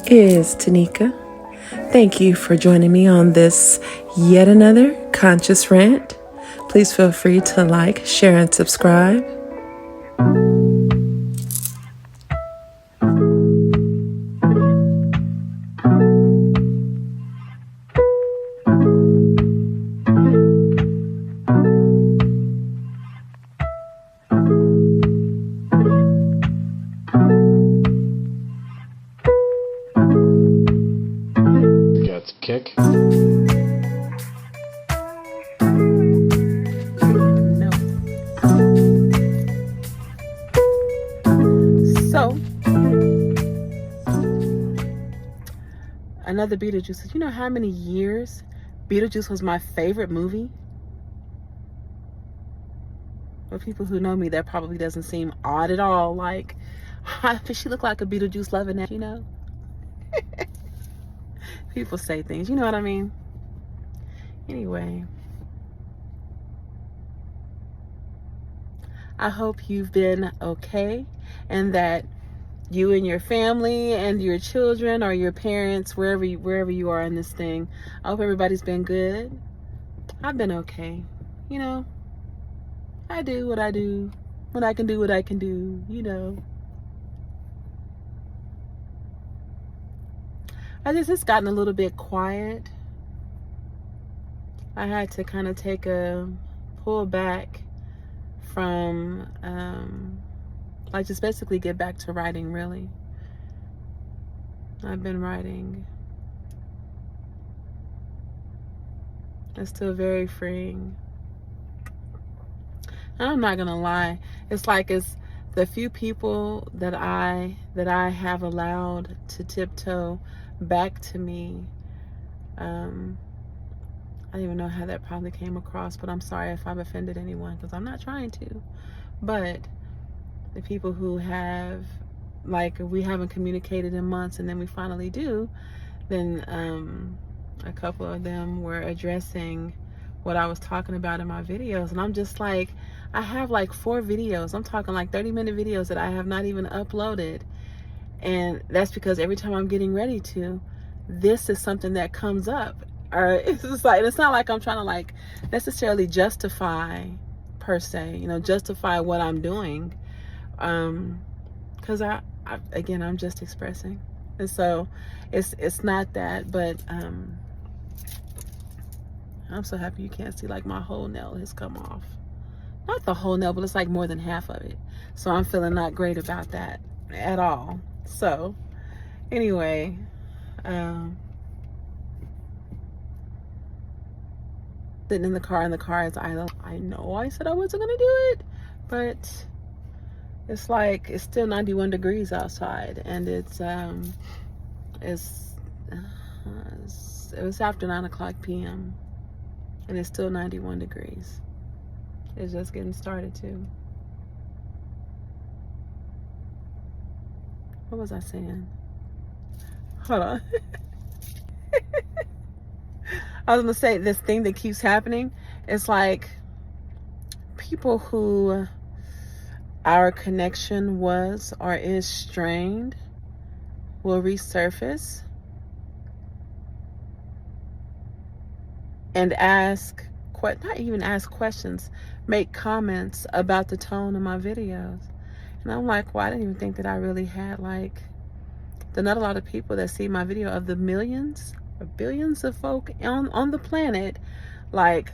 is Tanika. Thank you for joining me on this yet another conscious rant. Please feel free to like, share, and subscribe. Kick. No. So, another Beetlejuice. You know how many years Beetlejuice was my favorite movie? For people who know me, that probably doesn't seem odd at all. Like, she looked like a Beetlejuice loving that, you know? People say things, you know what I mean? Anyway, I hope you've been okay and that you and your family and your children or your parents, wherever you are in this thing, I hope everybody's been good. I've been okay. You know, I do what I do when I can do what I can do, you know. It's gotten a little bit quiet. I had to kind of take a pull back from, like just basically get back to writing, really. I've been writing. It's still very freeing. And I'm not gonna lie. It's like it's the few people that I have allowed to tiptoe back to me. I don't even know how that probably came across, but I'm sorry if I've offended anyone because I'm not trying to. But the people who have, like, we haven't communicated in months and then we finally do, then a couple of them were addressing what I was talking about in my videos. And I'm just like, I have like 4 videos. I'm talking like 30-minute videos that I have not even uploaded. And that's because every time I'm getting ready to, this is something that comes up. Or it's just like, it's not like I'm trying to like necessarily justify per se, you know, justify what I'm doing. Cause again, I'm just expressing. And so it's not that, but, I'm so happy you can't see like my whole nail has come off. Not the whole nail, but it's like more than half of it. So I'm feeling not great about that at all. So anyway, sitting in the car is idle. I know I said I wasn't gonna do it, but it's like it's still 91 degrees outside, and it was after 9:00 p.m. and it's still 91 degrees. It's just getting started too. What was I saying? Hold on. I was gonna say this thing that keeps happening. It's like people who our connection was or is strained will resurface and not even ask questions, make comments about the tone of my videos. And I'm like, well, I didn't even think that I really had like, there's not a lot of people that see my video. Of the millions or billions of folk on the planet, like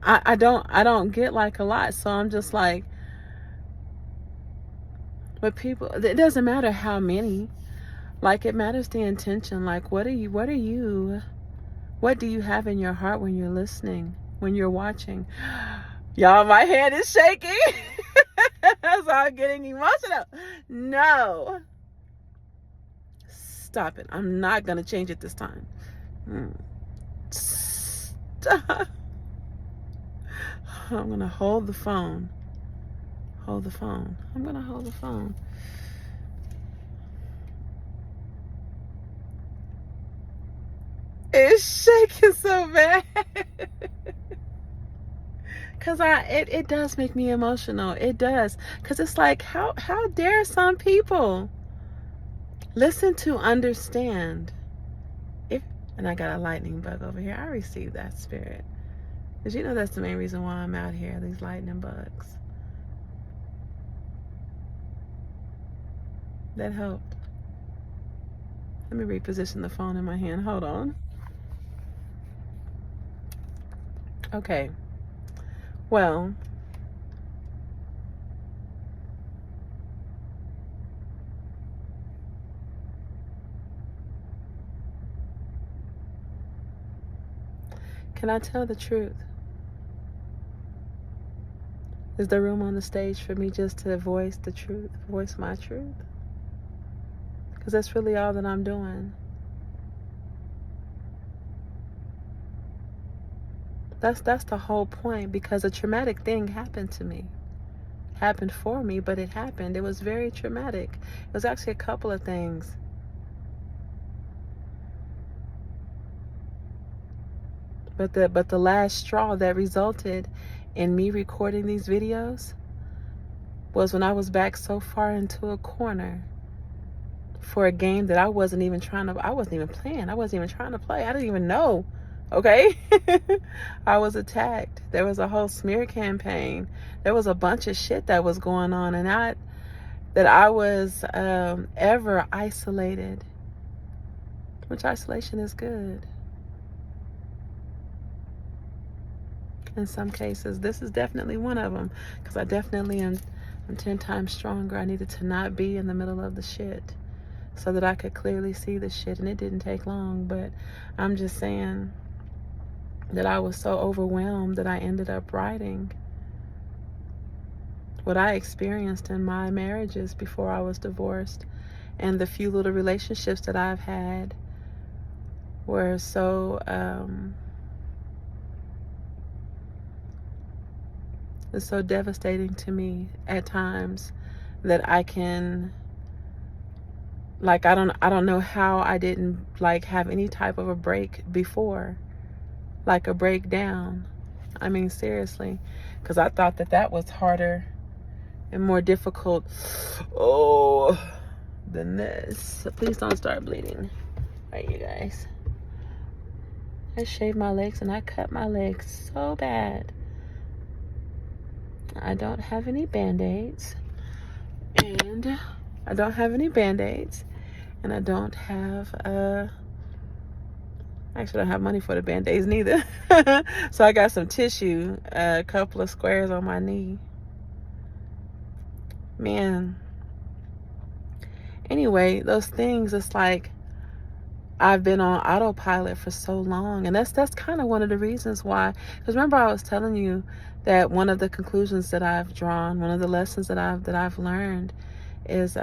I don't get like a lot. So I'm just like, but people, it doesn't matter how many, like it matters the intention. Like what do you have in your heart when you're listening, when you're watching? Y'all, my hand is shaking. So I'm getting emotional. No. Stop it. I'm not going to change it this time. Stop. I'm going to hold the phone. Hold the phone. I'm going to hold the phone. It's shaking so bad. Cause it does make me emotional. It does. Cause it's like, how dare some people? Listen to understand. And I got a lightning bug over here. I received that, Spirit. Did you know that's the main reason why I'm out here, these lightning bugs? That helped. Let me reposition the phone in my hand. Hold on. Okay. Well, can I tell the truth? Is there room on the stage for me just to voice the truth, voice my truth? Because that's really all that I'm doing. That's the whole point, because a traumatic thing happened to me. Happened for me, but it happened. It was very traumatic. It was actually a couple of things. But the last straw that resulted in me recording these videos was when I was back so far into a corner for a game that I wasn't even playing. I wasn't even trying to play. I didn't even know. Okay? I was attacked. There was a whole smear campaign. There was a bunch of shit that was going on, and I was ever isolated, which isolation is good. In some cases, this is definitely one of them, because I definitely am 10 times stronger. I needed to not be in the middle of the shit so that I could clearly see the shit, and it didn't take long. But I'm just saying that I was so overwhelmed that I ended up writing what I experienced in my marriages before I was divorced, and the few little relationships that I've had were so it's so devastating to me at times that I can, like, I don't know how I didn't like have any type of a break before, like a breakdown. I mean, seriously, because I thought that was harder and more difficult than this. So please don't start bleeding. All right, you guys. I shaved my legs and I cut my legs so bad. I don't have any band-aids, and I don't have actually don't have money for the band-aids neither. So I got some tissue, a couple of squares on my knee. Man. Anyway, those things, it's like I've been on autopilot for so long, and that's kind of one of the reasons why. Because remember, I was telling you that one of the conclusions that I've drawn, one of the lessons that I've learned, is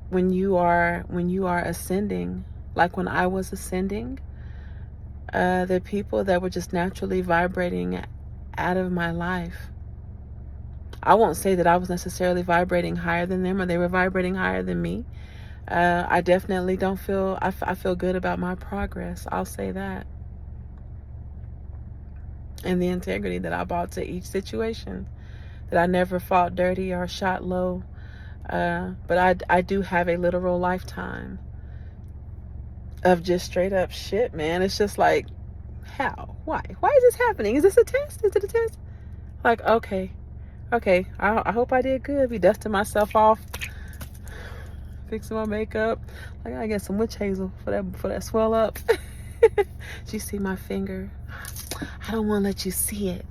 when you are ascending, like when I was ascending, the people that were just naturally vibrating out of my life. I won't say that I was necessarily vibrating higher than them, or they were vibrating higher than me. I definitely don't feel, I feel good about my progress. I'll say that. And the integrity that I brought to each situation. That I never fought dirty or shot low. But I do have a literal lifetime of just straight up shit, man. It's just like, how? Why? Why is this happening? Is this a test? Is it a test? Like, okay. I hope I did good. Be dusting myself off, fixing my makeup. I gotta get some witch hazel for that swell up. Did you see my finger? I don't want to let you see it.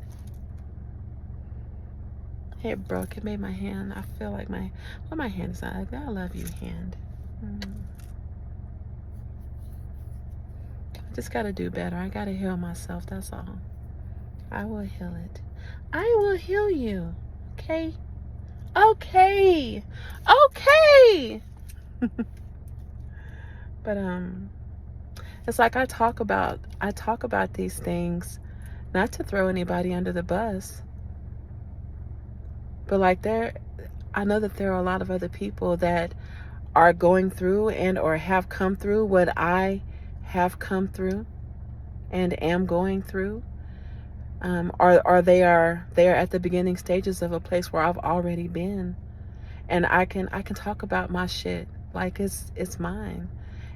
It broke. It made my hand. I feel like my hand is not. I love you, hand. I just gotta do better. I gotta heal myself. That's all. I will heal it. I will heal you. Okay. But it's like I talk about these things, not to throw anybody under the bus, but like I know that there are a lot of other people that are going through and or have come through what I have come through and am going through, or they are at the beginning stages of a place where I've already been. And I can talk about my shit like it's mine.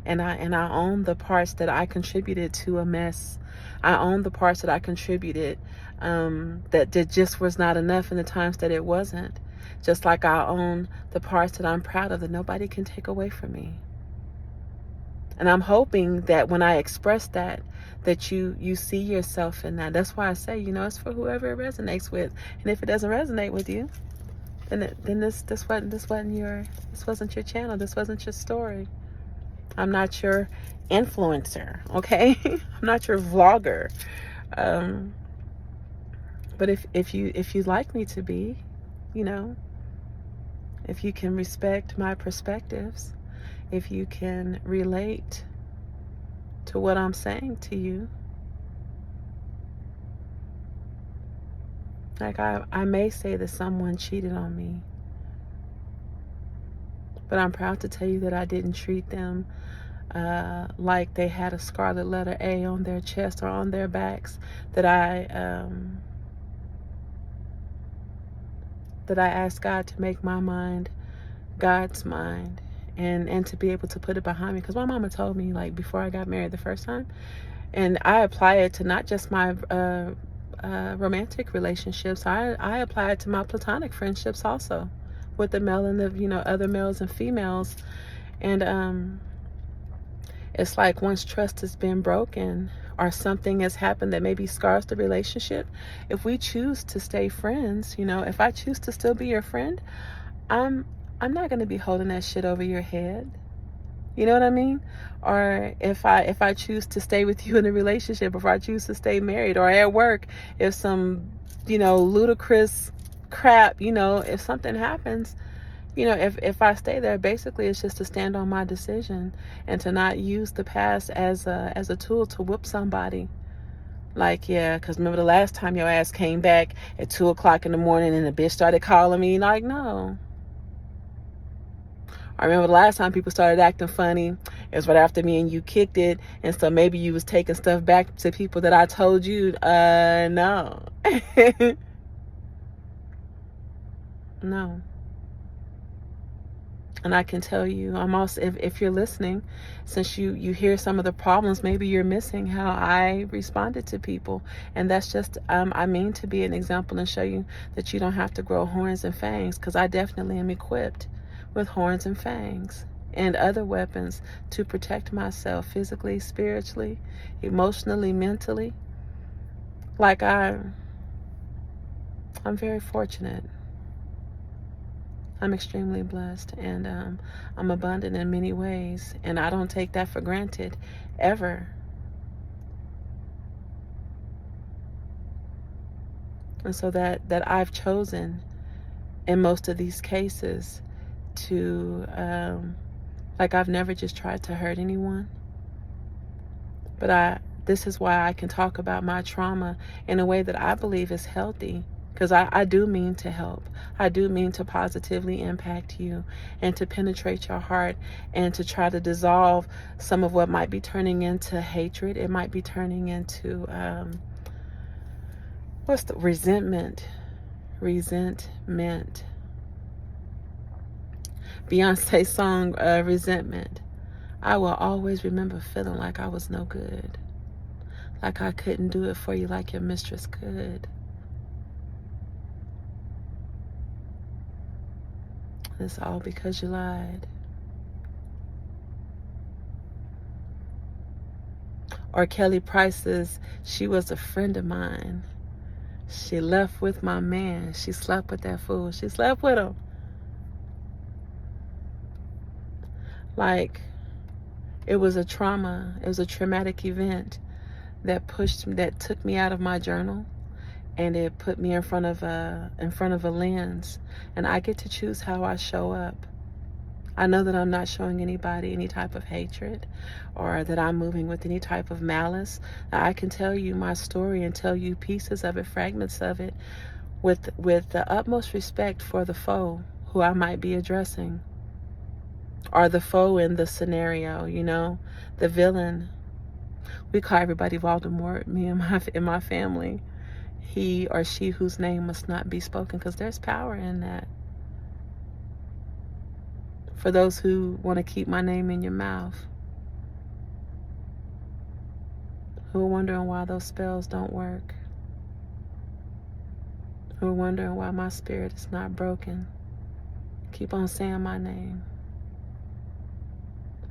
And I own the parts that I contributed to a mess. I own the parts that I contributed that just was not enough in the times that it wasn't. Just like I own the parts that I'm proud of that nobody can take away from me. And I'm hoping that when I express that you see yourself in that. That's why I say, it's for whoever it resonates with. And if it doesn't resonate with you, then this wasn't your channel. This wasn't your story. I'm not your influencer, okay? I'm not your vlogger. But if you like me to be, if you can respect my perspectives, if you can relate to what I'm saying to you, like I may say that someone cheated on me, but I'm proud to tell you that I didn't treat them like they had a scarlet letter A on their chest or on their backs, that I asked God to make my mind God's mind, and to be able to put it behind me. Because my mama told me, like, before I got married the first time, and I apply it to not just my romantic relationships. I apply it to my platonic friendships also, with the male and the other males and females. And it's like, once trust has been broken or something has happened that maybe scars the relationship, if we choose to stay friends, if I choose to still be your friend, I'm not going to be holding that shit over your head. You know what I mean? Or if I choose to stay with you in a relationship, if I choose to stay married, or at work, if some, ludicrous crap, if something happens, if I stay there, basically it's just to stand on my decision and to not use the past as a tool to whoop somebody. Like, yeah, because remember the last time your ass came back at 2 o'clock in the morning and the bitch started calling me? Like, no. I remember the last time people started acting funny, it was right after me and you kicked it, and so maybe you was taking stuff back to people that I told you, no. No. And I can tell you, I'm also, if you're listening, since you hear some of the problems, maybe you're missing how I responded to people. And that's just, I mean to be an example and show you that you don't have to grow horns and fangs, because I definitely am equipped with horns and fangs and other weapons to protect myself physically, spiritually, emotionally, mentally. Like, I'm very fortunate. I'm extremely blessed, and I'm abundant in many ways, and I don't take that for granted ever. And so that I've chosen in most of these cases to like, I've never just tried to hurt anyone, but this is why I can talk about my trauma in a way that I believe is healthy. Because I do mean to help. I do mean to positively impact you and to penetrate your heart and to try to dissolve some of what might be turning into hatred. It might be turning into, resentment. Resentment. Beyonce's song, Resentment. I will always remember feeling like I was no good. Like I couldn't do it for you like your mistress could. It's all because you lied. Or Kelly Price's, she was a friend of mine. She left with my man. She slept with that fool. She slept with him. Like, it was a trauma. It was a traumatic event that took me out of my journal. And it put me in front of a lens, and I get to choose how I show up. I know that I'm not showing anybody any type of hatred, or that I'm moving with any type of malice. I can tell you my story and tell you pieces of it, fragments of it, with the utmost respect for the foe who I might be addressing, or the foe in the scenario. The villain. We call everybody Voldemort. Me and my family. He or she whose name must not be spoken, because there's power in that. for those who want to keep my name in your mouth, who are wondering why those spells don't work, who are wondering why my spirit is not broken. Keep on saying my name.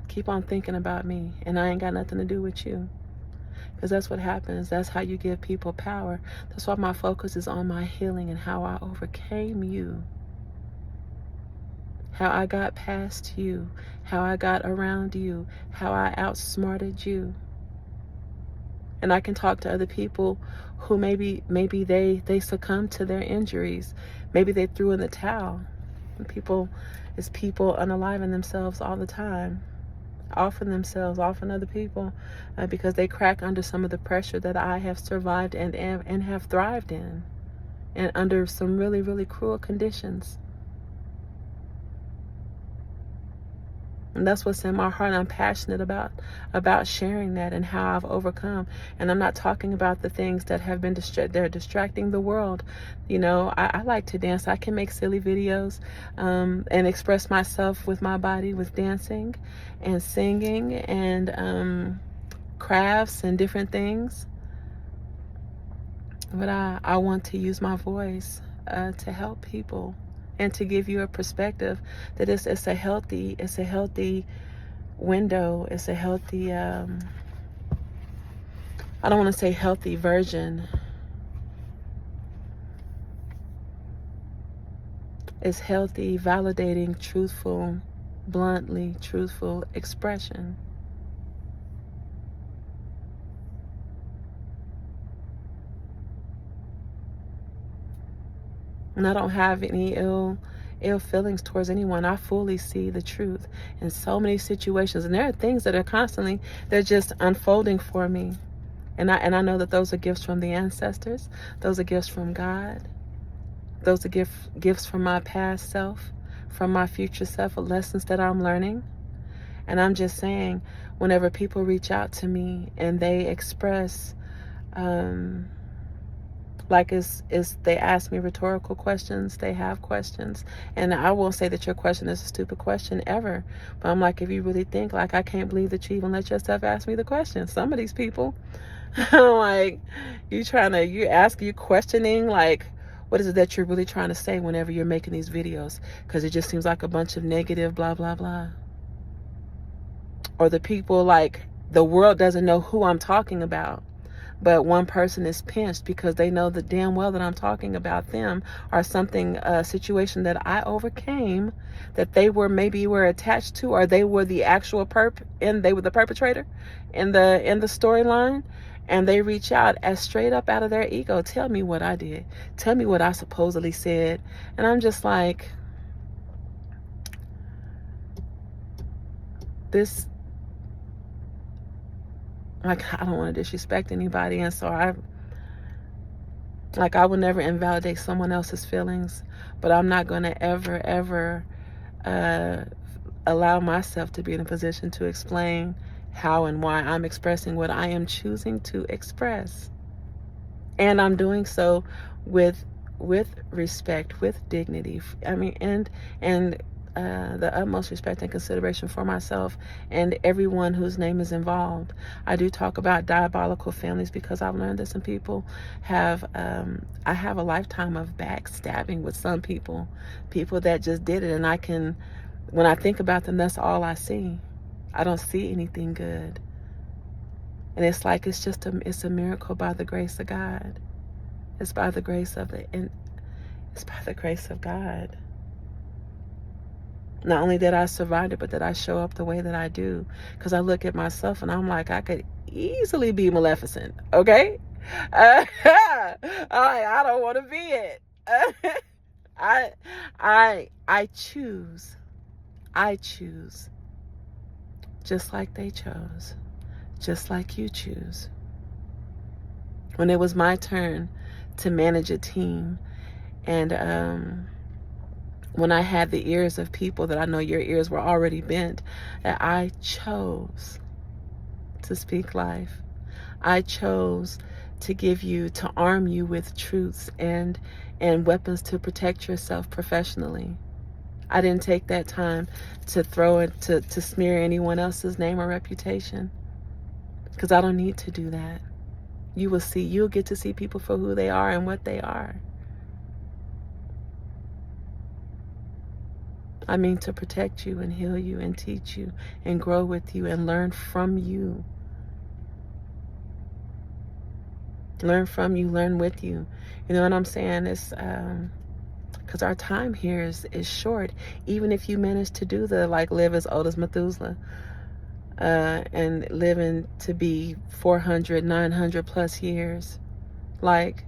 Keep on thinking about me, and I ain't got nothing to do with you. Because that's what happens. That's how you give people power. That's why my focus is on my healing and how I overcame you. How I got past you. How I got around you. How I outsmarted you. And I can talk to other people who maybe they succumbed to their injuries. Maybe they threw in the towel. And people unaliving themselves all the time. Often themselves, often other people, because they crack under some of the pressure that I have survived and have thrived in, and under some really, really cruel conditions. And that's what's in my heart. I'm passionate about sharing that and how I've overcome. And I'm not talking about the things that have been they're distracting the world. You know, I like to dance. I can make silly videos and express myself with my body, with dancing and singing and crafts and different things. But I want to use my voice to help people. And to give you a perspective that it's a healthy window. It's a healthy, I don't want to say healthy version. It's healthy, validating, truthful, bluntly truthful expression. And I don't have any ill feelings towards anyone. I fully see the truth in so many situations. And there are things that are constantly, they're just unfolding for me. And I know that those are gifts from the ancestors. Those are gifts from God. Those are gifts from my past self, from my future self, lessons that I'm learning. And I'm just saying, whenever people reach out to me and they express, like they ask me rhetorical questions, they have questions, and I won't say that your question is a stupid question ever, but I'm like, if you really think, like, I can't believe that you even let yourself ask me the question. Some of these people, I'm like, you questioning, like, what is it that you're really trying to say whenever you're making these videos? Because it just seems like a bunch of negative blah blah blah. Or the people, like, the world doesn't know who I'm talking about. But one person is pinched because they know the damn well that I'm talking about them, or something, a situation that I overcame, that they were attached to, or they were the actual they were the perpetrator in the storyline, and they reach out as straight up out of their ego, tell me what I did, tell me what I supposedly said, and I'm just like, this. Like, I don't want to disrespect anybody, and so I would never invalidate someone else's feelings, but I'm not going to ever allow myself to be in a position to explain how and why I'm expressing what I am choosing to express. And I'm doing so with respect, with dignity. I mean, and the utmost respect and consideration for myself and everyone whose name is involved. I do talk about diabolical families because I've learned that some people have, I have a lifetime of backstabbing with some people that just did it. And when I think about them, that's all I see. I don't see anything good. And it's like, it's a miracle by the grace of God. It's by the grace of God. Not only that I survived it, but that I show up the way that I do. Because I look at myself and I'm like, I could easily be Maleficent, okay? I don't want to be it. I choose. Just like they chose. Just like you choose. When it was my turn to manage a team, and when I had the ears of people that I know your ears were already bent, that I chose to speak life. I chose to arm you with truths and weapons to protect yourself professionally. I didn't take that time to throw it, to smear anyone else's name or reputation, because I don't need to do that. You'll get to see people for who they are and what they are. I mean, to protect you and heal you and teach you and grow with you and learn from you. Learn from you, learn with you. You know what I'm saying? It's because our time here is short. Even if you manage to do the live as old as Methuselah, and living to be 400, 900 plus years, like,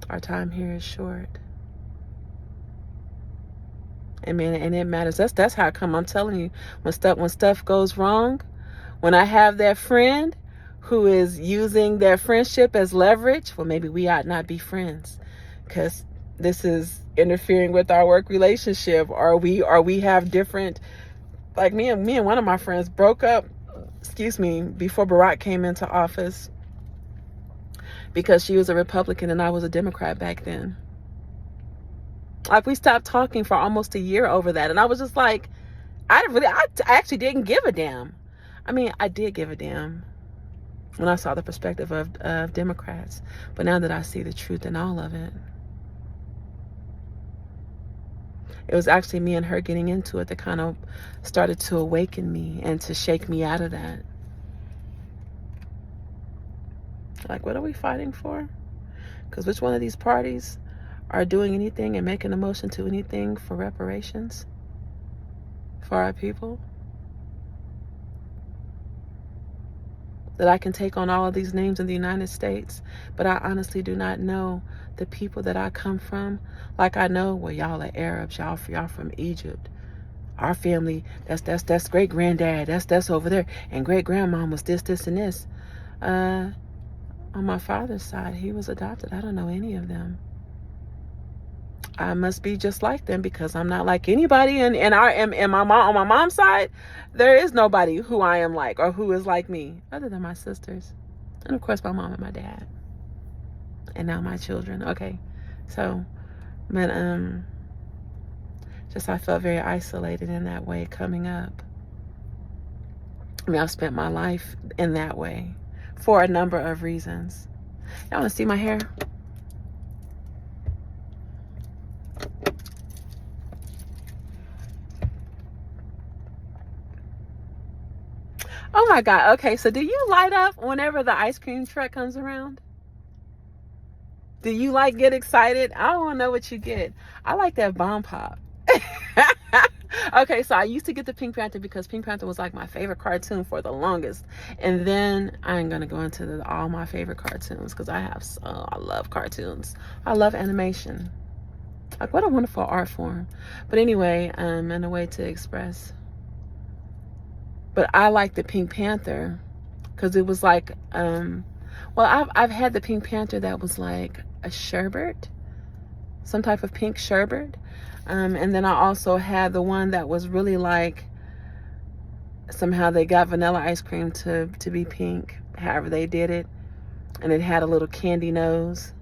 our time here is short. And man, and it matters. That's how come I'm telling you, when stuff goes wrong, when I have that friend who is using their friendship as leverage, well, maybe we ought not be friends, because this is interfering with our work relationship, or we have different, like me and one of my friends broke up, before Barack came into office, because she was a Republican and I was a Democrat back then. Like, we stopped talking for almost a year over that. And I was just like, I actually didn't give a damn. I mean, I did give a damn when I saw the perspective of Democrats. But now that I see the truth in all of it, it was actually me and her getting into it that kind of started to awaken me and to shake me out of that. Like, what are we fighting for? Because which one of these parties are doing anything and making a motion to anything for reparations for our people? That I can take on all of these names in the United States, but I honestly do not know the people that I come from. Like, I know, well, y'all are Arabs, y'all from Egypt. Our family, that's great granddad, that's over there, and great grandmom was this and this. On my father's side, he was adopted. I don't know any of them. I must be just like them, because I'm not like anybody. And my mom, on my mom's side, there is nobody who I am like, or who is like me, other than my sisters, and of course my mom and my dad, and now my children. Okay, so, but just I felt very isolated in that way coming up. I mean, I've spent my life in that way for a number of reasons. Y'all want to see my hair? Oh my God. Okay, so do you light up whenever the ice cream truck comes around? Do you get excited? I don't want to know what you get. I like that bomb pop. Okay, so I used to get the Pink Panther because Pink Panther was like my favorite cartoon for the longest. And then I ain't gonna go into all my favorite cartoons, because I love cartoons. I love animation. Like, what a wonderful art form. But anyway, and a way to express. But I like the Pink Panther because it was like, well, I've had the Pink Panther that was like a sherbet, some type of pink sherbet. And then I also had the one that was really like, somehow they got vanilla ice cream to be pink, however they did it. And it had a little candy nose,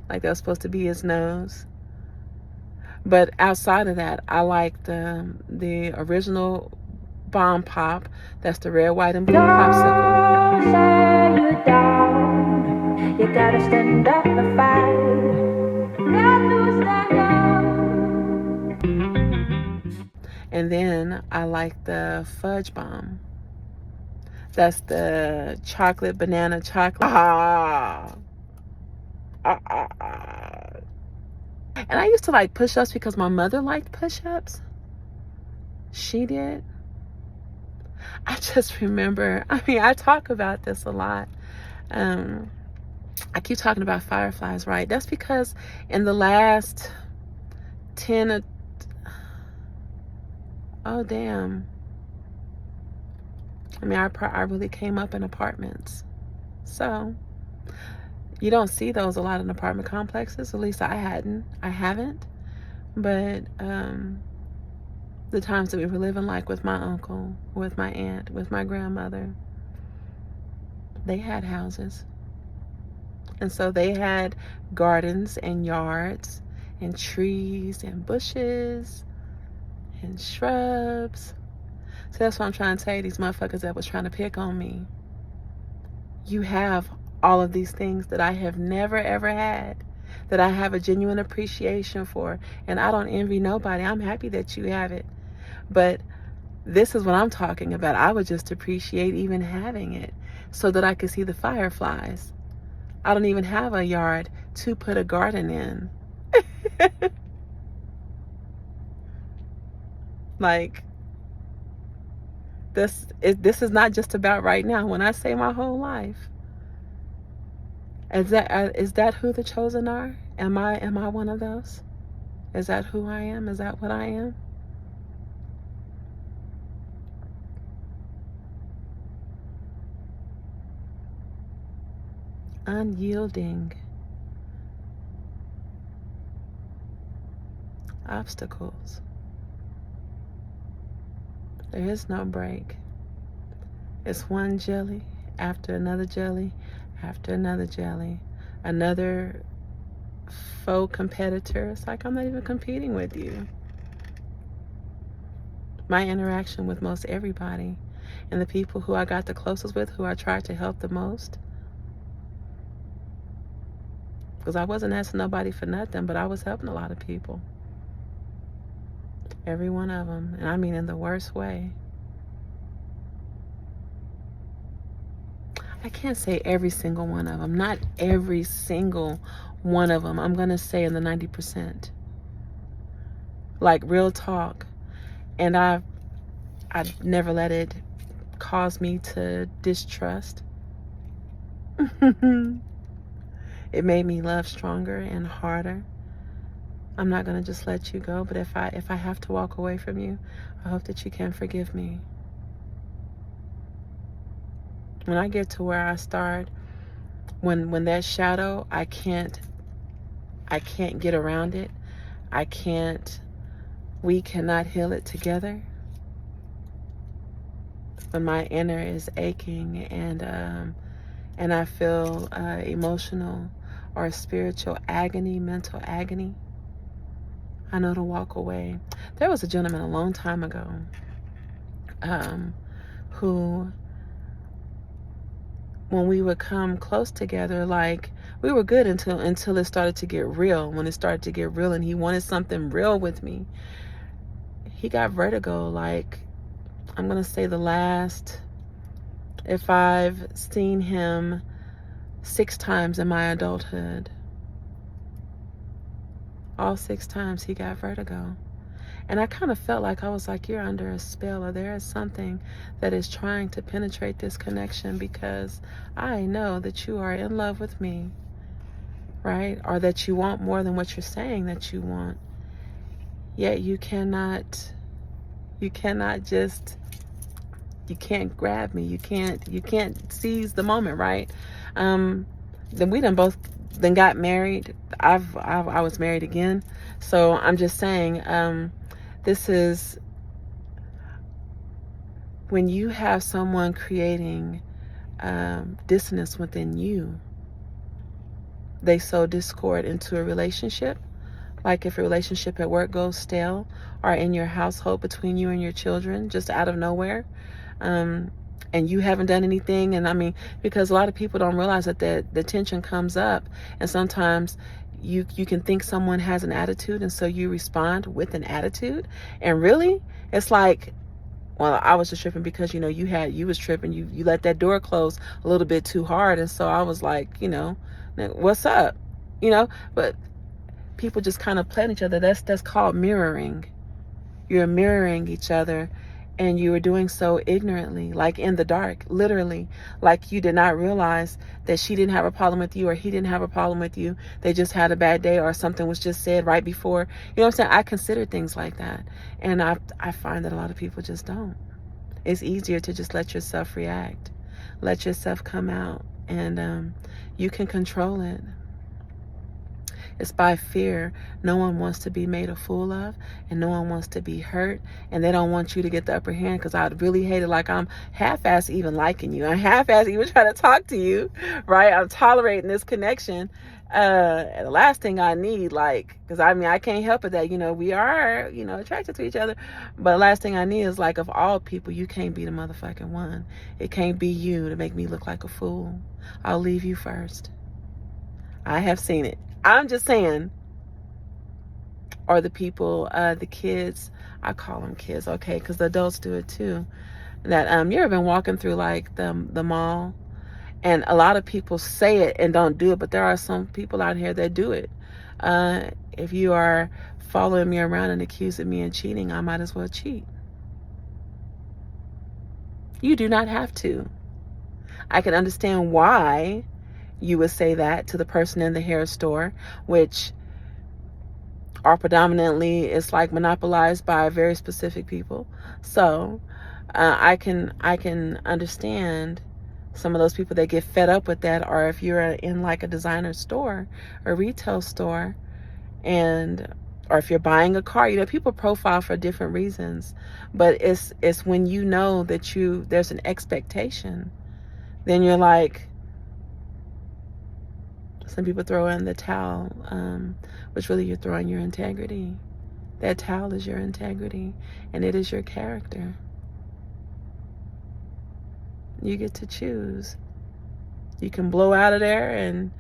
like that was supposed to be his nose. But outside of that, I like the original bomb pop. That's the red, white, and blue popsicle. You down. You gotta stand up and fight. And then I like the fudge bomb. That's the chocolate, banana chocolate. And I used to like push-ups because my mother liked push-ups. She did. I just remember, I mean, I talk about this a lot. I keep talking about fireflies, right? That's because in the last 10, oh damn. I mean, I really came up in apartments. So you don't see those a lot in apartment complexes. At least I haven't. But the times that we were living, like with my uncle, with my aunt, with my grandmother, they had houses. And so they had gardens and yards and trees and bushes and shrubs. So that's what I'm trying to tell you, these motherfuckers that was trying to pick on me. You have all of these things that I have never ever had, that I have a genuine appreciation for. And I don't envy nobody. I'm happy that you have it. But this is what I'm talking about. I would just appreciate even having it so that I could see the fireflies. I don't even have a yard to put a garden in. Like, this is not just about right now. When I say my whole life, is that who the chosen are? Am I one of those? Is that who I am? Is that what I am? Unyielding. Obstacles. There is no break. It's one jelly after another jelly after another jelly. Another faux competitor. It's like, I'm not even competing with you. My interaction with most everybody, and the people who I got the closest with, who I tried to help the most, because I wasn't asking nobody for nothing, but I was helping a lot of people. Every one of them. And I mean in the worst way. I can't say every single one of them. Not every single one of them. I'm going to say in the 90%. Like, real talk. And I never let it cause me to distrust. It made me love stronger and harder. I'm not going to just let you go, but if I have to walk away from you, I hope that you can forgive me. When I get to where I start, when that shadow, I can't get around it. We cannot heal it together. When my inner is aching and I feel emotional or spiritual agony, mental agony, I know to walk away. There was a gentleman a long time ago who, when we would come close together, like, we were good until it started to get real. When it started to get real and he wanted something real with me, he got vertigo. Like, I'm going to say if I've seen him 6 times in my adulthood, all 6 times he got vertigo. And I kind of felt like, I was like, you're under a spell, or there is something that is trying to penetrate this connection, because I know that you are in love with me, right? Or that you want more than what you're saying that you want. Yet you can't grab me. You can't seize the moment, right? Then we both got married. I was married again. So I'm just saying, this is when you have someone creating dissonance within you. They sow discord into a relationship. Like, if a relationship at work goes stale, or in your household between you and your children, just out of nowhere, and you haven't done anything. And I mean, because a lot of people don't realize that the tension comes up, and sometimes you can think someone has an attitude, and so you respond with an attitude, and really it's like, well, I was just tripping because you was tripping, you let that door close a little bit too hard, and so I was like, what's up, but people just kind of play on each other. That's called mirroring. You're mirroring each other, and you were doing so ignorantly, like in the dark, literally. Like, you did not realize that she didn't have a problem with you, or he didn't have a problem with you. They just had a bad day, or something was just said right before. You know what I'm saying? I consider things like that. And I find that a lot of people just don't. It's easier to just let yourself react. Let yourself come out, and you can control it. It's by fear. No one wants to be made a fool of, and no one wants to be hurt, and they don't want you to get the upper hand, because I'd really hate it. Like, I'm half-ass even liking you. I'm half-ass even trying to talk to you, right? I'm tolerating this connection. And the last thing I need, like, because I mean, I can't help it that, we are, attracted to each other. But the last thing I need is, like, of all people, you can't be the motherfucking one. It can't be you to make me look like a fool. I'll leave you first. I have seen it. I'm just saying. Or the people, the kids, I call them kids, okay, because the adults do it too. That you ever been walking through, like, the mall, and a lot of people say it and don't do it, but there are some people out here that do it. If you are following me around and accusing me of cheating, I might as well cheat. You do not have to. I can understand why you would say that to the person in the hair store, which are predominantly, it's like monopolized by very specific people. So I can understand some of those people that get fed up with that. Or if you're in, like, a designer store or retail store, or if you're buying a car, people profile for different reasons. But it's when you know that there's an expectation, then you're like, some people throw in the towel, which really you're throwing your integrity. That towel is your integrity, and it is your character. You get to choose. You can blow out of there and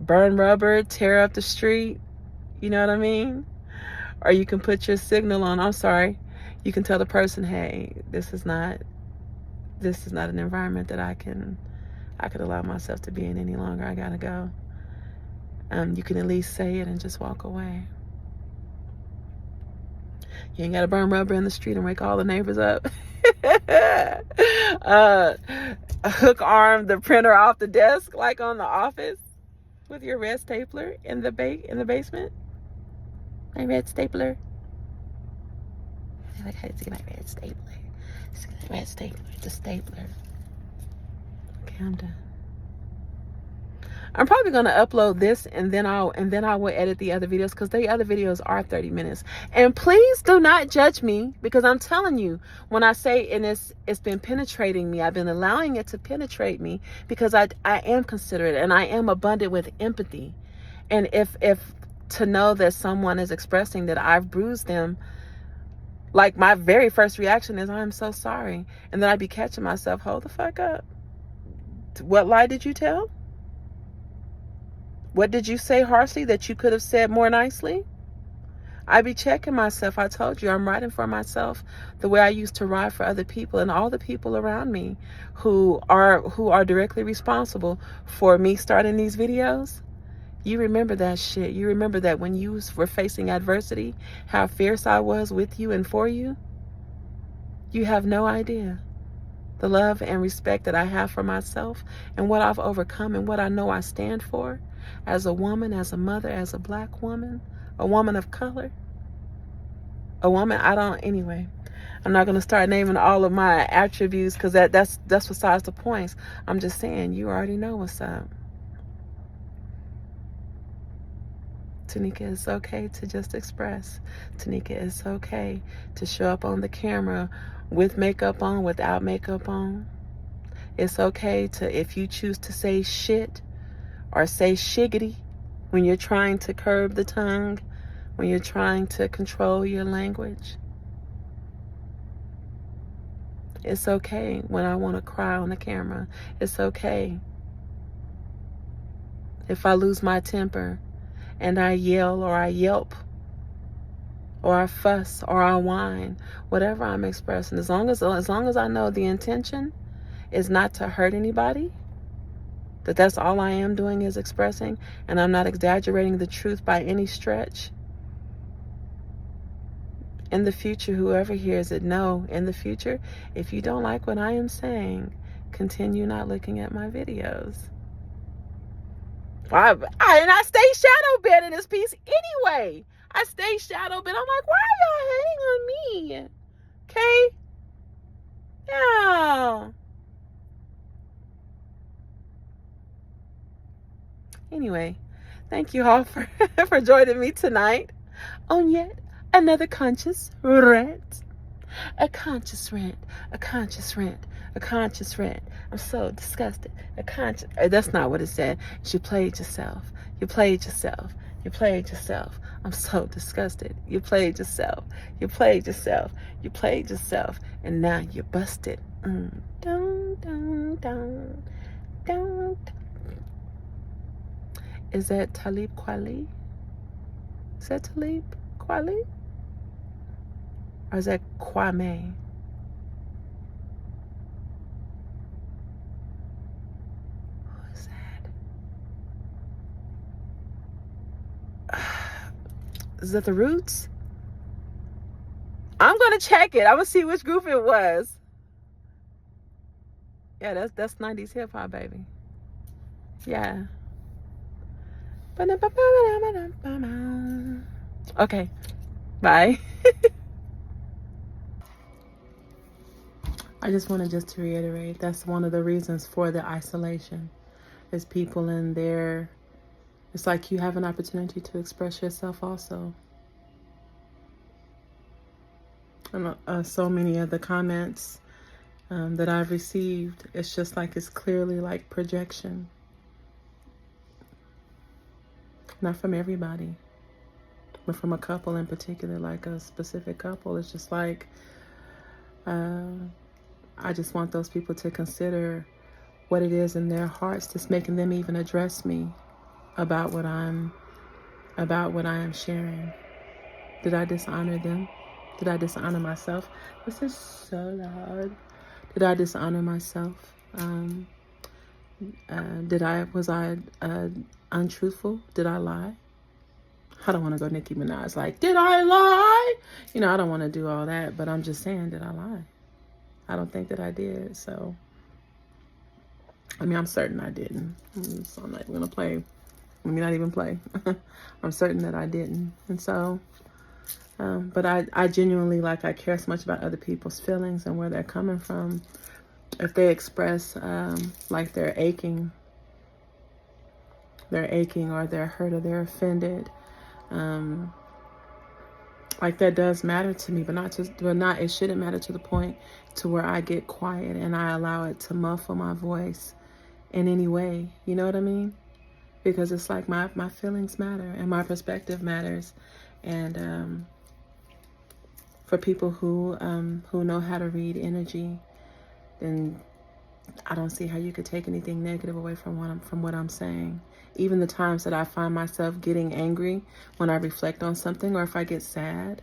burn rubber, tear up the street, you know what I mean? Or you can put your signal on. I'm sorry. You can tell the person, hey, this is not an environment that I could allow myself to be in any longer. I gotta go. You can at least say it and just walk away. You ain't gotta burn rubber in the street and wake all the neighbors up. Hook arm the printer off the desk, like on The Office, with your red stapler in the basement. My red stapler. I had to get my red stapler. Red stapler, the stapler. Okay, I'm done. I'm probably gonna upload this, and then I will edit the other videos, because the other videos are 30 minutes. And please do not judge me, because I'm telling you, when I say, and it's been penetrating me, I've been allowing it to penetrate me, because I am considerate and I am abundant with empathy. And if to know that someone is expressing that I've bruised them, like, my very first reaction is, I'm so sorry. And then I'd be catching myself, hold the fuck up. What lie did you tell? What did you say harshly that you could have said more nicely? I be checking myself. I told you, I'm writing for myself the way I used to write for other people, and all the people around me who are directly responsible for me starting these videos. You remember that shit. You remember that when you were facing adversity, how fierce I was with you and for you. You have no idea the love and respect that I have for myself, and what I've overcome, and what I know I stand for as a woman, as a mother, as a black woman, a woman of color, a woman. Anyway, I'm not going to start naming all of my attributes, because that's besides the point. I'm just saying, you already know what's up. Tanika, it's okay to just express. Tanika, it's okay to show up on the camera with makeup on, without makeup on. It's okay to, if you choose to say shit or say shiggity when you're trying to curb the tongue, when you're trying to control your language. It's okay when I want to cry on the camera. It's okay if I lose my temper and I yell, or I yelp, or I fuss, or I whine, whatever I'm expressing. As long as I know the intention is not to hurt anybody, that's all I am doing is expressing, and I'm not exaggerating the truth by any stretch. In the future, whoever hears it, know, in the future, if you don't like what I am saying, continue not looking at my videos. And I stay shadow banning this piece anyway. I stay shadow banned. I'm like, why are y'all hating on me? Okay? Yeah. Anyway, Thank you all for, for joining me tonight on yet another conscious rant. A conscious rant, a conscious rant, a conscious rant. I'm so disgusted. A conscious, that's not what it said. You played yourself. You played yourself. You played yourself. I'm so disgusted. You played yourself. You played yourself. You played yourself. And now you're busted. Dun, dun, dun, dun. Is that Talib Kweli? Is that Talib Kweli? Or is that Kwame? Who is that? Is that the Roots? I'm gonna check it. I'm gonna see which group it was. Yeah, that's 90s hip hop, baby. Yeah. Okay. Bye. I just wanted to reiterate, that's one of the reasons for the isolation. Is people in there. It's like you have an opportunity to express yourself also. And so many of the comments that I've received, it's just like it's clearly like projection. Not from everybody, but from a couple in particular, like a specific couple. It's just like, I just want those people to consider what it is in their hearts that's making them even address me about what I am sharing. Did I dishonor them? Did I dishonor myself? This is so loud. Did I dishonor myself? Was I untruthful? Did I lie? I don't want to go Nicki Minaj like, did I lie? You know, I don't want to do all that, but I'm just saying, did I lie? I don't think that I did. So, I mean, I'm certain I didn't. So I'm not even going to play. Let me not even play. I'm certain that I didn't. And so, but I genuinely, like, I care so much about other people's feelings and where they're coming from. If they express, like they're aching or they're hurt or they're offended, like that does matter to me, it shouldn't matter to the point to where I get quiet and I allow it to muffle my voice in any way. You know what I mean? Because it's like my feelings matter and my perspective matters. And for people who know how to read energy, then I don't see how you could take anything negative away from what I'm saying. Even the times that I find myself getting angry when I reflect on something, or if I get sad.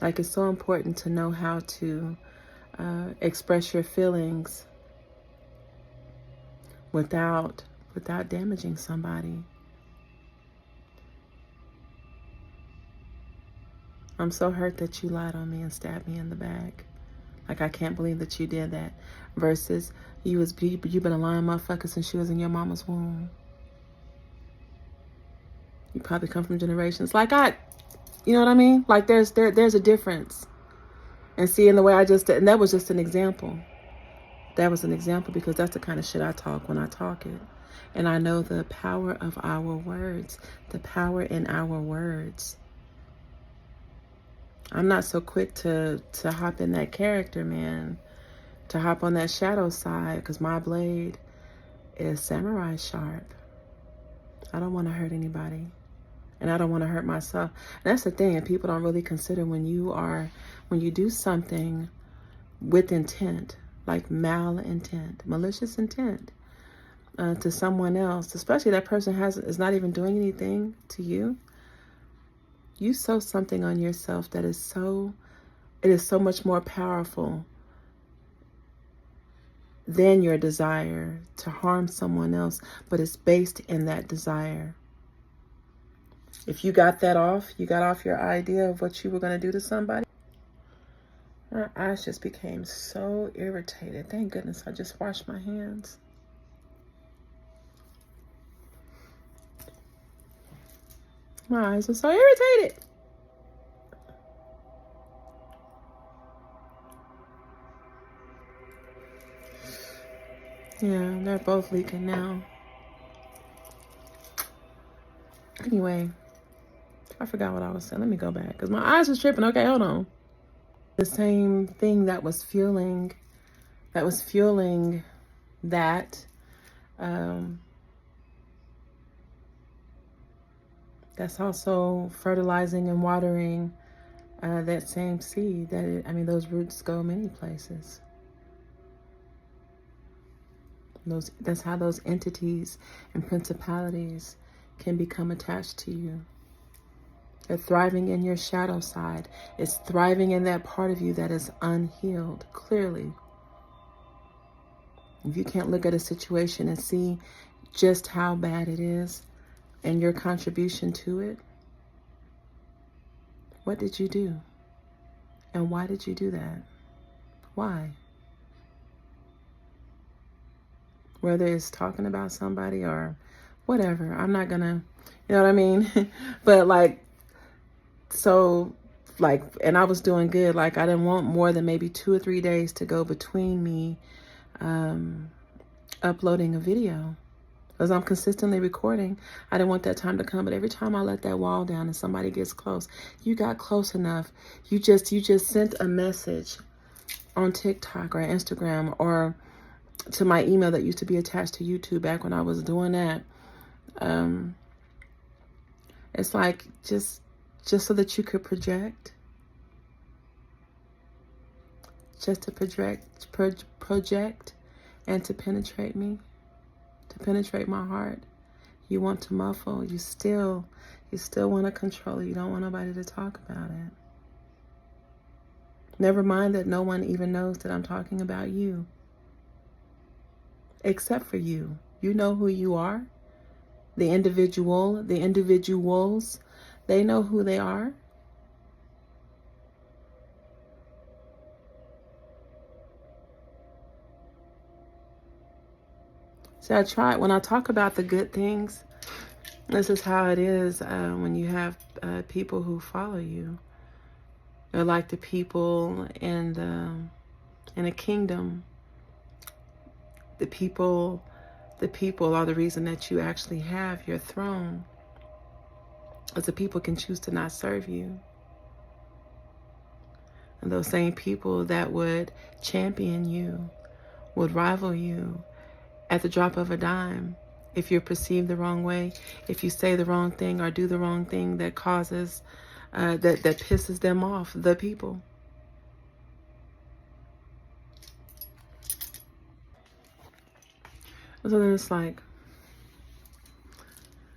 Like, it's so important to know how to express your feelings without damaging somebody. I'm so hurt that you lied on me and stabbed me in the back. Like, I can't believe that you did that. Versus, you've been a lying motherfucker since she was in your mama's womb. You probably come from generations. Like, you know what I mean? Like, there's a difference. And see, in the way and that was just an example. That was an example because that's the kind of shit I talk when I talk it. And I know the power of our words, the power in our words. I'm not so quick to hop in that character, man. To hop on that shadow side, because my blade is samurai sharp. I don't want to hurt anybody. And I don't want to hurt myself. And that's the thing, and people don't really consider when you do something with intent, like malicious intent, to someone else, especially that person is not even doing anything to you. You sow something on yourself that is so much more powerful than your desire to harm someone else, but it's based in that desire. If you got off your idea of what you were going to do to somebody. My eyes just became so irritated. Thank goodness I just washed my hands. My eyes are so irritated. Yeah, they're both leaking now. Anyway, I forgot what I was saying. Let me go back because my eyes was tripping. Okay, hold on. The same thing that was fueling that that's also fertilizing and watering that same seed. Those roots go many places. That's how those entities and principalities can become attached to you. They're thriving in your shadow side. It's thriving in that part of you that is unhealed, clearly. If you can't look at a situation and see just how bad it is and your contribution to it, what did you do? And why did you do that? Why? Whether it's talking about somebody or whatever, I'm not gonna, you know what I mean? But and I was doing good. I didn't want more than maybe 2 or 3 days to go between me uploading a video. As I'm consistently recording, I didn't want that time to come. But every time I let that wall down and somebody gets close, you got close enough. You just sent a message on TikTok or Instagram or to my email that used to be attached to YouTube back when I was doing that. It's like just so that you could project. Just to project and to penetrate me, to penetrate my heart. You want to muffle. You still want to control. You don't want nobody to talk about it. Never mind that no one even knows that I'm talking about you. Except for you. You know who you are. The individuals, they know who they are. See, I try, when I talk about the good things, this is how it is when you have people who follow you. They're like the people in a kingdom. The people are the reason that you actually have your throne. Because the people can choose to not serve you. And those same people that would champion you, would rival you at the drop of a dime, if you're perceived the wrong way, if you say the wrong thing or do the wrong thing that causes, that pisses them off, the people. So then it's like,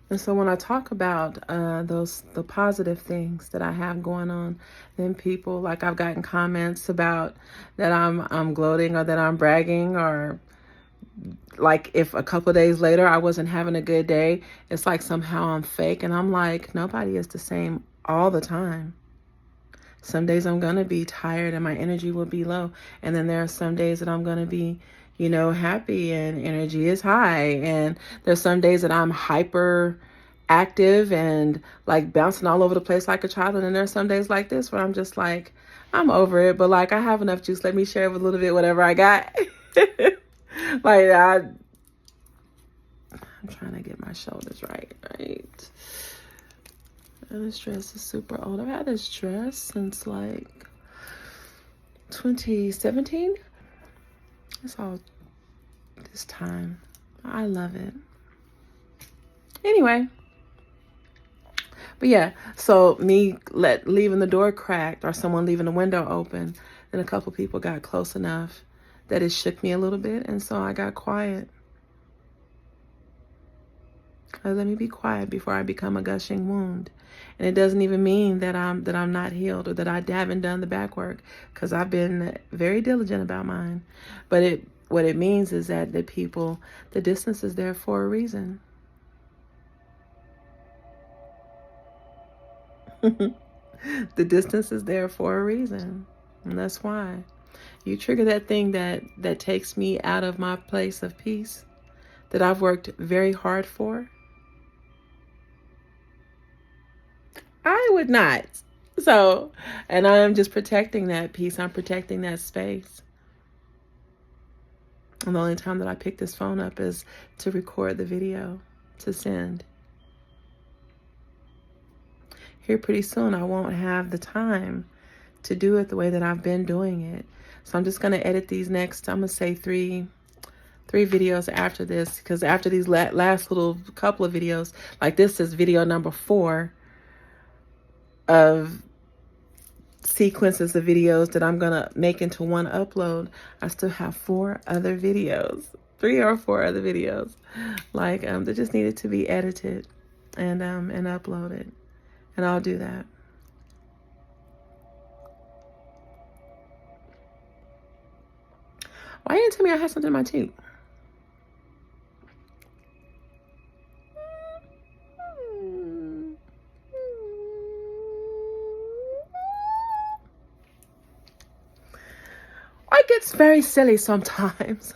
and so when I talk about the positive things that I have going on, then people, I've gotten comments about that I'm gloating or that I'm bragging, or if a couple of days later I wasn't having a good day, it's like somehow I'm fake. And I'm like, nobody is the same all the time. Some days I'm going to be tired and my energy will be low. And then there are some days that I'm going to be, happy and energy is high. And there's some days that I'm hyper active and bouncing all over the place like a child. And then there's some days like this where I'm just like, I'm over it. But I have enough juice. Let me share with a little bit, whatever I got. I'm trying to get my shoulders right. This dress is super old. I've had this dress since 2017. It's all this time. I love it. Anyway. But yeah, so me leaving the door cracked or someone leaving the window open, then a couple people got close enough that it shook me a little bit, and so I got quiet. Let me be quiet before I become a gushing wound. And it doesn't even mean that I'm not healed or that I haven't done the back work, because I've been very diligent about mine. But what it means is that the distance is there for a reason. The distance is there for a reason. And that's why. You trigger that thing that takes me out of my place of peace that I've worked very hard for. I would not. So, and I'm just protecting that peace. I'm protecting that space. And the only time that I pick this phone up is to record the video, to send. here pretty soon, I won't have the time to do it the way that I've been doing it. So I'm just going to edit these next, I'm going to say three videos after this, because after these last little couple of videos, like this is video number 4 of sequences of videos that I'm going to make into one upload. I still have 4 other videos, 3 or 4 other videos, like that just needed to be edited and uploaded, and I'll do that. Why didn't you tell me I had something in my tooth? I get very silly sometimes.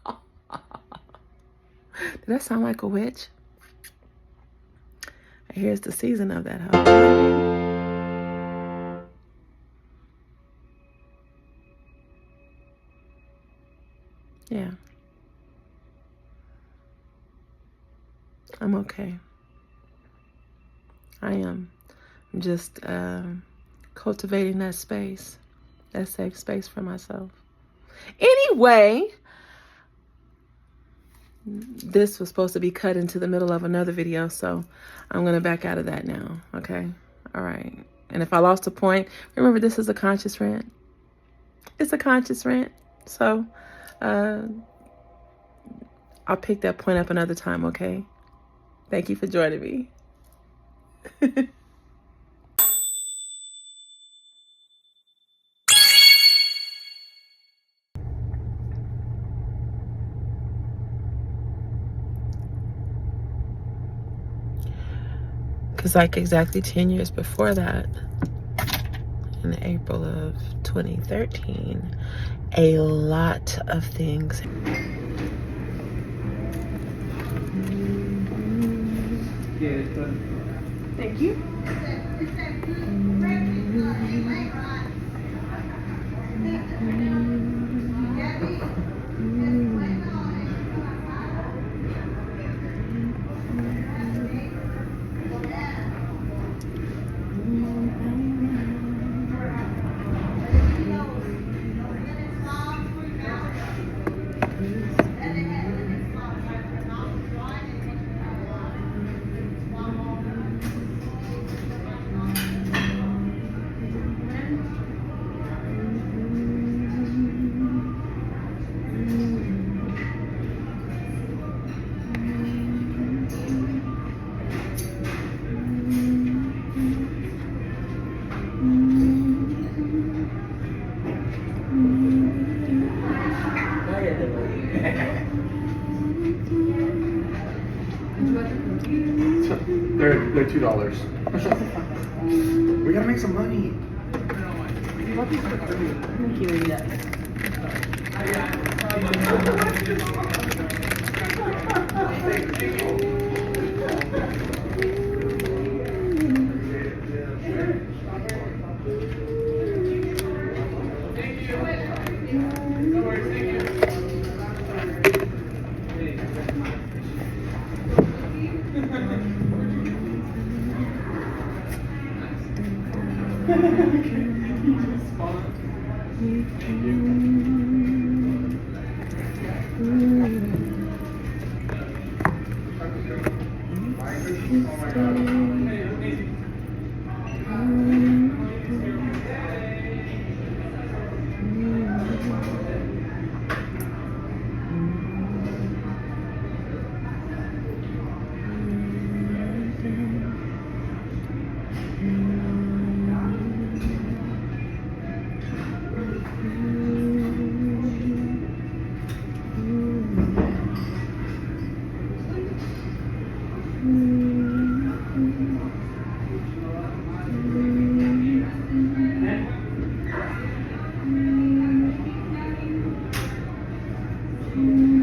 Did that sound like a witch? Here's the season of that, huh? Yeah. I'm okay. I am. I'm just cultivating that space, that safe space for myself. Anyway, this was supposed to be cut into the middle of another video, so I'm going to back out of that now, okay? All right. And if I lost a point, remember, this is a conscious rant. It's a conscious rant. So I'll pick that point up another time, okay? Thank you for joining me. Because like exactly 10 years before that, in April of 2013, a lot of things. Thank you. They're $2. We gotta make some money. Thank you.